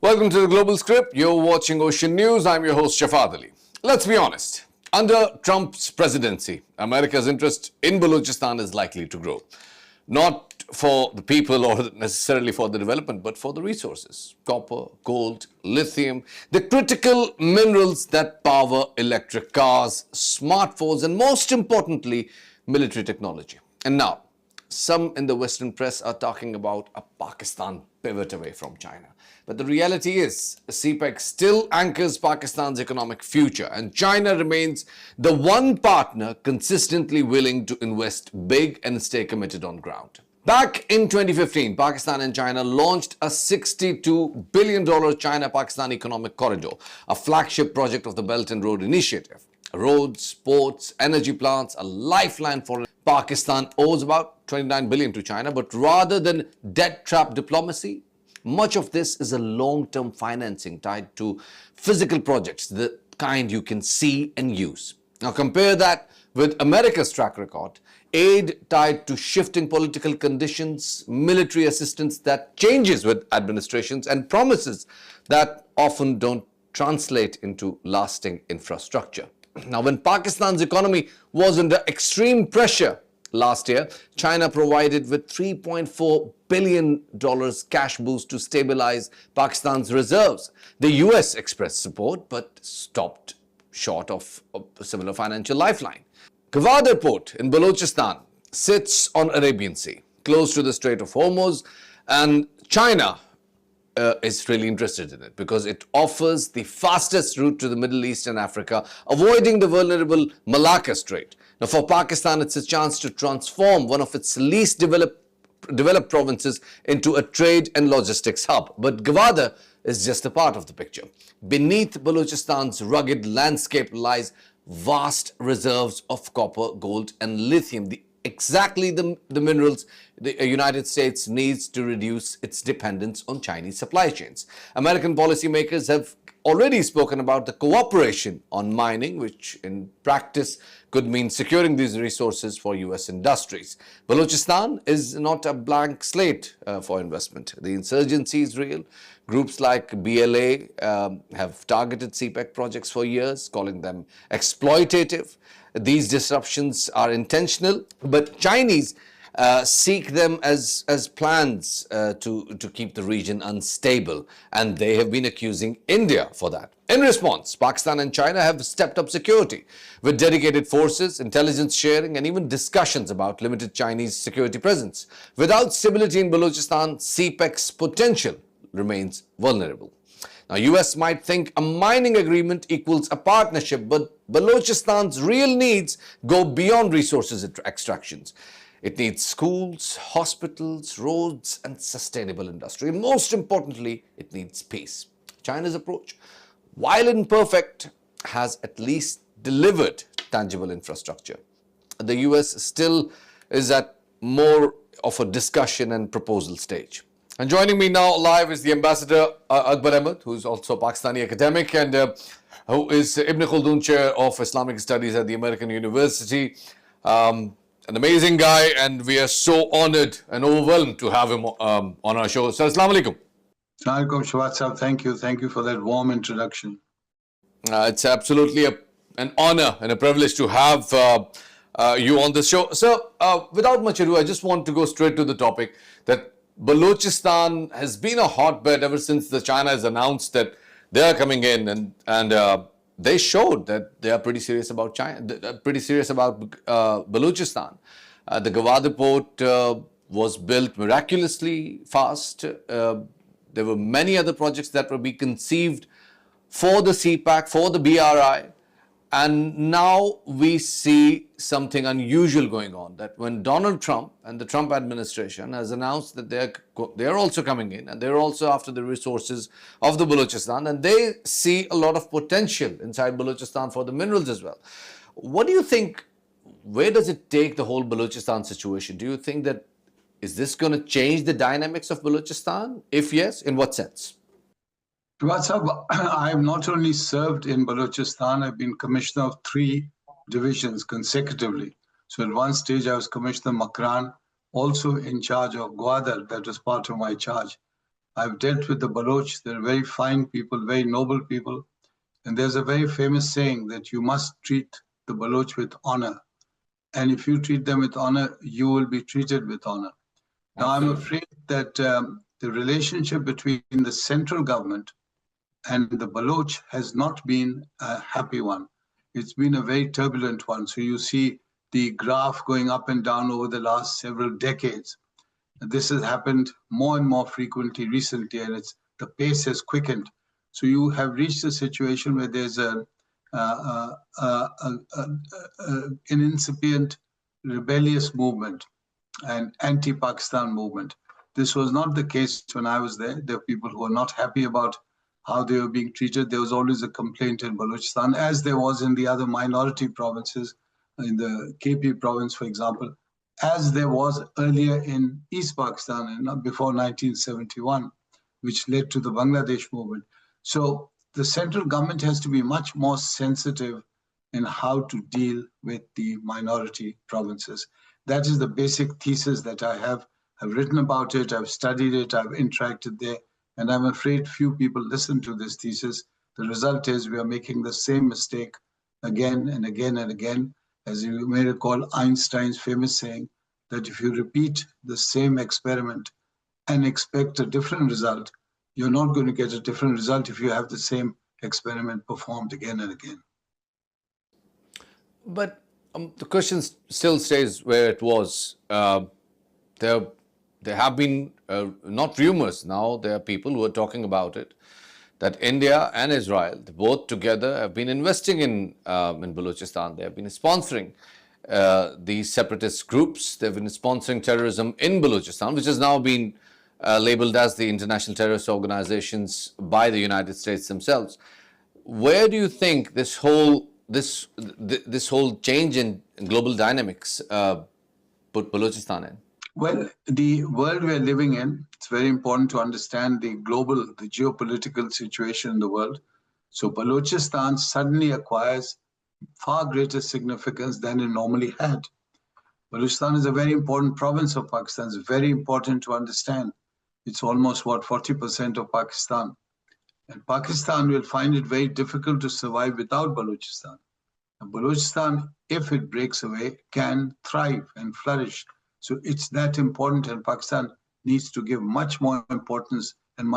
Welcome to the Global Script. You're watching Ocean News. I'm your host, Shafad Ali. Let's be honest. Under Trump's presidency, America's interest in Balochistan is likely to grow. Not for the people or necessarily for the development, but for the resources. Copper, gold, lithium, the critical minerals that power electric cars, smartphones, and most importantly, military technology. And now, some in the Western press are talking about a Pakistan pivot away from China. But the reality is, CPEC still anchors Pakistan's economic future, and China remains the one partner consistently willing to invest big and stay committed on ground. Back in 2015, Pakistan and China launched a $62 billion China-Pakistan Economic Corridor, a flagship project of the Belt and Road Initiative. Roads, ports, energy plants, a lifeline for Pakistan owes about $29 billion to China, but rather than debt-trap diplomacy, much of this is a long-term financing tied to physical projects, the kind you can see and use. Now compare that with America's track record, aid tied to shifting political conditions, military assistance that changes with administrations, and promises that often don't translate into lasting infrastructure. Now, when Pakistan's economy was under extreme pressure last year, China provided with $3.4 billion cash boost to stabilize Pakistan's reserves. The US expressed support but stopped short of a similar financial lifeline. Gwadar port in Balochistan sits on Arabian Sea, close to the Strait of Hormuz, and China is really interested in it because it offers the fastest route to the Middle East and Africa, avoiding the vulnerable Malacca Strait. Now, for Pakistan, it's a chance to transform one of its least developed provinces into a trade and logistics hub. But Gwadar is just a part of the picture. Beneath Balochistan's rugged landscape lies vast reserves of copper, gold, and lithium, exactly the minerals the United States needs to reduce its dependence on Chinese supply chains. American policymakers have already spoken about the cooperation on mining, which in practice could mean securing these resources for US industries. Balochistan is not a blank slate for investment. The insurgency is real. Groups like BLA have targeted CPEC projects for years, calling them exploitative. These disruptions are intentional, but Chinese seek them as plans to keep the region unstable, and they have been accusing India for that. In response, Pakistan and China have stepped up security with dedicated forces, intelligence sharing, and even discussions about limited Chinese security presence. Without stability in Balochistan, CPEC's potential remains vulnerable. Now, US might think a mining agreement equals a partnership, but Balochistan's real needs go beyond resources extractions. It needs schools, hospitals, roads, and sustainable industry. And most importantly, it needs peace. China's approach, while imperfect, has at least delivered tangible infrastructure. The US still is at more of a discussion and proposal stage. And joining me now live is the Ambassador Akbar Ahmed, who's also a Pakistani academic and who is Ibn Khaldun Chair of Islamic Studies at the American University. An amazing guy, and we are so honored and overwhelmed to have him on our show. So, Assalamu alaikum. Assalamu alaikum, Shawat Sahab. Thank you. Thank you for that warm introduction. It's absolutely an honor and a privilege to have you on the show. So, without much ado, I just want to go straight to the topic that Balochistan has been a hotbed ever since China has announced that they are coming in, and they showed that they are pretty serious about China, pretty serious about Balochistan. The Gwadar port was built miraculously fast. There were many other projects that were being conceived for the CPEC, for the BRI. And now we see something unusual going on, that when Donald Trump and the Trump administration has announced that they're also coming in and they're also after the resources of the Balochistan, and they see a lot of potential inside Balochistan for the minerals as well. What do you think, where does it take the whole Balochistan situation? Do you think that, is this going to change the dynamics of Balochistan? If yes, in what sense? I have not only served in Balochistan, I've been commissioner of 3 divisions consecutively. So at one stage I was Commissioner Makran, also in charge of Gwadar, that was part of my charge. I've dealt with the Baloch. They're very fine people, very noble people. And there's a very famous saying that you must treat the Baloch with honor. And if you treat them with honor, you will be treated with honor. Now, I'm afraid that the relationship between the central government and the Baloch has not been a happy one. It's been a very turbulent one. So you see the graph going up and down over the last several decades. This has happened more and more frequently recently, and the pace has quickened. So you have reached a situation where there's an incipient rebellious movement, an anti-Pakistan movement. This was not the case when I was there. There were people who were not happy about how they were being treated. There was always a complaint in Balochistan, as there was in the other minority provinces, in the KP province, for example, as there was earlier in East Pakistan before 1971, which led to the Bangladesh movement. So the central government has to be much more sensitive in how to deal with the minority provinces. That is the basic thesis that I have. I've written about it, I've studied it, I've interacted there, and I'm afraid few people listen to this thesis. The result is we are making the same mistake again and again and again. As you may recall Einstein's famous saying that if you repeat the same experiment and expect a different result, you're not going to get a different result if you have the same experiment performed again and again. But the question still stays where it was. There have been not rumors now. There are people who are talking about it, that India and Israel, both together, have been investing in Balochistan. They have been sponsoring these separatist groups. They've been sponsoring terrorism in Balochistan, which has now been labeled as the international terrorist organizations by the United States themselves. Where do you think this whole change in global dynamics put Balochistan in? Well, the world we're living in, it's very important to understand the geopolitical situation in the world. So Balochistan suddenly acquires far greater significance than it normally had. Balochistan is a very important province of Pakistan. It's very important to understand. It's almost, 40% of Pakistan. And Pakistan will find it very difficult to survive without Balochistan. And Balochistan, if it breaks away, can thrive and flourish. So it's that important, and Pakistan needs to give much more importance and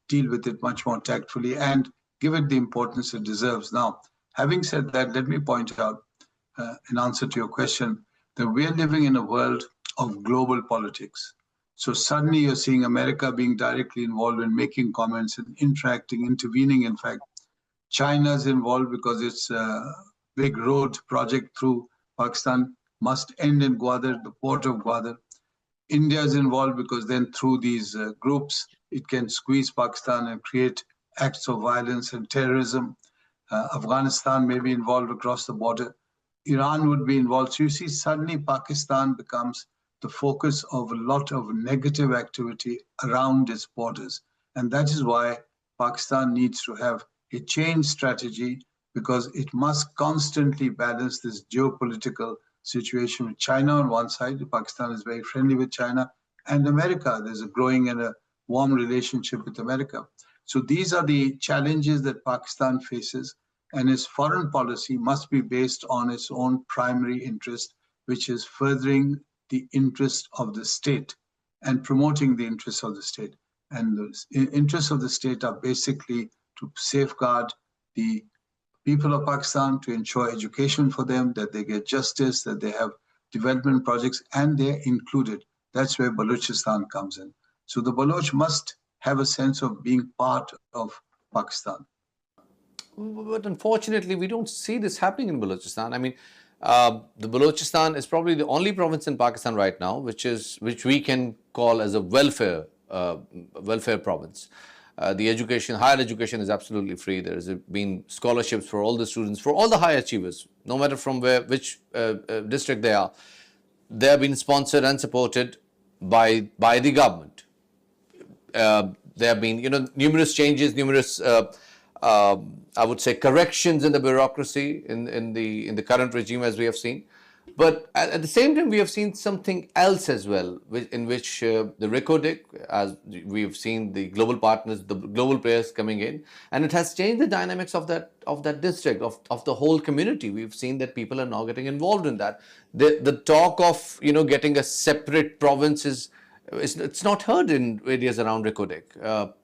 deal with it much more tactfully and give it the importance it deserves. Now, having said that, let me point out, in answer to your question, that we're living in a world of global politics. So suddenly you're seeing America being directly involved in making comments and interacting, intervening. In fact, China's involved because its big road project through Pakistan must end in Gwadar, the port of Gwadar. India is involved because then through these groups, it can squeeze Pakistan and create acts of violence and terrorism. Afghanistan may be involved across the border. Iran would be involved. So you see, suddenly Pakistan becomes the focus of a lot of negative activity around its borders. And that is why Pakistan needs to have a change strategy, because it must constantly balance this geopolitical situation with China on one side. Pakistan is very friendly with China, and America. There's a growing and a warm relationship with America. So these are the challenges that Pakistan faces, and its foreign policy must be based on its own primary interest, which is furthering the interest of the state and promoting the interests of the state. And the interests of the state are basically to safeguard the people of Pakistan, to ensure education for them, that they get justice, that they have development projects, and they're included. That's where Balochistan comes in. So the Baloch must have a sense of being part of Pakistan. But unfortunately, we don't see this happening in Balochistan. I mean, the Balochistan is probably the only province in Pakistan right now which we can call as a welfare province. The higher education is absolutely free. There has been scholarships for all the students, for all the high achievers, no matter from which district they are. They have been sponsored and supported by the government. There have been, numerous changes, I would say corrections in the bureaucracy in the current regime, as we have seen. But at the same time, we have seen something else as well, in which the Recodic, as we've seen the global partners, the global players coming in, and it has changed the dynamics of that district, of the whole community. We've seen that people are now getting involved in that. The talk of getting a separate province it's not heard in areas around Recodic.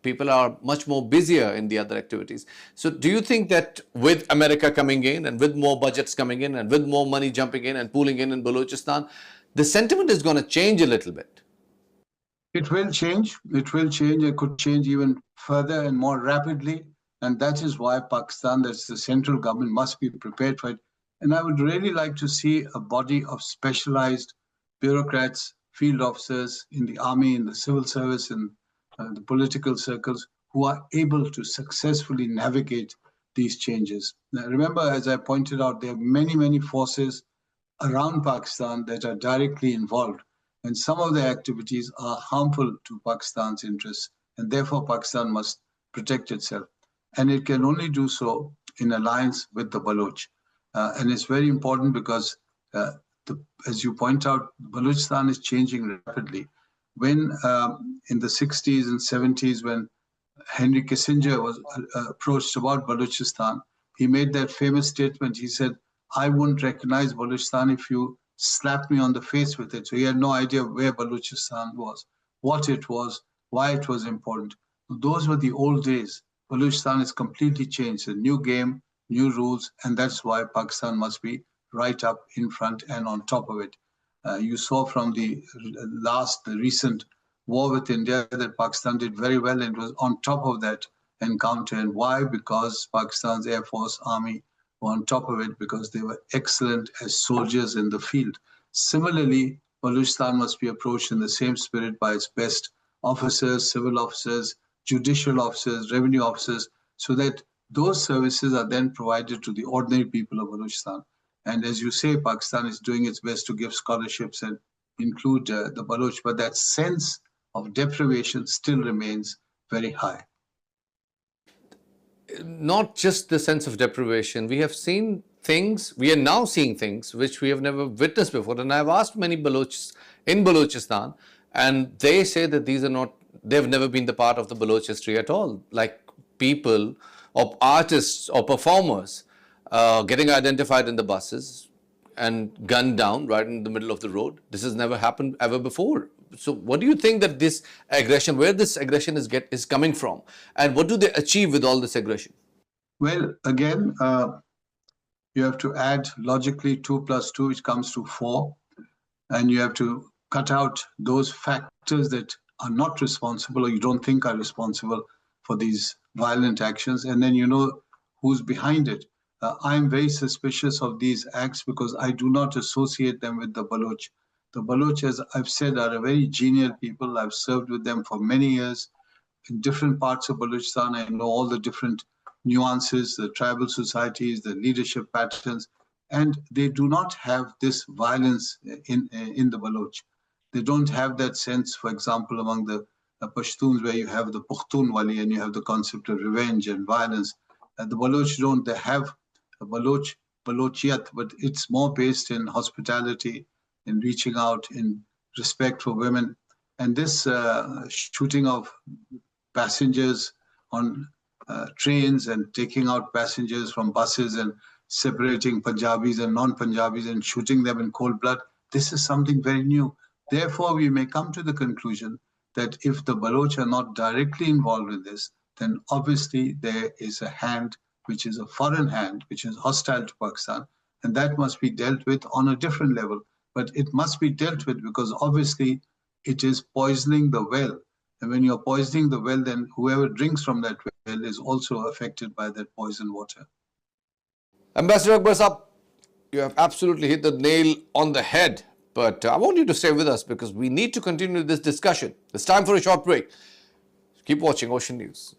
People are much more busier in the other activities. So do you think that with America coming in and with more budgets coming in and with more money jumping in and pooling in Balochistan, the sentiment is going to change a little bit? It will change. It will change. It could change even further and more rapidly. And that is why Pakistan, that's the central government, must be prepared for it. And I would really like to see a body of specialized bureaucrats, field officers in the army, in the civil service, in the political circles, who are able to successfully navigate these changes. Now, remember, as I pointed out, there are many, many forces around Pakistan that are directly involved. And some of their activities are harmful to Pakistan's interests. And therefore, Pakistan must protect itself. And it can only do so in alliance with the Baloch. And it's very important because as you point out, Balochistan is changing rapidly. When in the 60s and 70s, when Henry Kissinger was approached about Balochistan, he made that famous statement. He said, "I wouldn't recognize Balochistan if you slapped me on the face with it." So he had no idea where Balochistan was, what it was, why it was important. Those were the old days. Balochistan is completely changed. A new game, new rules, and that's why Pakistan must be right up in front and on top of it. You saw from the recent war with India that Pakistan did very well and was on top of that encounter. And why? Because Pakistan's Air Force, Army were on top of it because they were excellent as soldiers in the field. Similarly, Balochistan must be approached in the same spirit by its best officers, civil officers, judicial officers, revenue officers, so that those services are then provided to the ordinary people of Balochistan. And as you say, Pakistan is doing its best to give scholarships and include the Baloch, but that sense of deprivation still remains very high. Not just the sense of deprivation. We are now seeing things which we have never witnessed before. And I've asked many Balochs in Balochistan, and they say that they've never been the part of the Baloch history at all. Like people or artists or performers getting identified in the buses and gunned down right in the middle of the road. This has never happened ever before. So what do you think that where this aggression is coming from? And what do they achieve with all this aggression? Well, again, you have to add logically 2 plus 2, which comes to 4. And you have to cut out those factors that are not responsible or you don't think are responsible for these violent actions. And then you know who's behind it. I'm very suspicious of these acts because I do not associate them with the Baloch. The Baloch, as I've said, are a very genial people. I've served with them for many years in different parts of Balochistan. I know all the different nuances, the tribal societies, the leadership patterns, and they do not have this violence in the Baloch. They don't have that sense, for example, among the Pashtuns, where you have the Pukhtunwali and you have the concept of revenge and violence. The Baloch don't. They have a Balochiyat, but it's more based in hospitality, in reaching out, in respect for women. And this shooting of passengers on trains and taking out passengers from buses and separating Punjabis and non-Punjabis and shooting them in cold blood, this is something very new. Therefore, we may come to the conclusion that if the Baloch are not directly involved in this, then obviously there is a hand which is a foreign hand, which is hostile to Pakistan, and that must be dealt with on a different level. But it must be dealt with because obviously it is poisoning the well. And when you're poisoning the well, then whoever drinks from that well is also affected by that poisoned water. Ambassador Akbar Saab, you have absolutely hit the nail on the head. But I want you to stay with us because we need to continue this discussion. It's time for a short break. Keep watching Ocean News.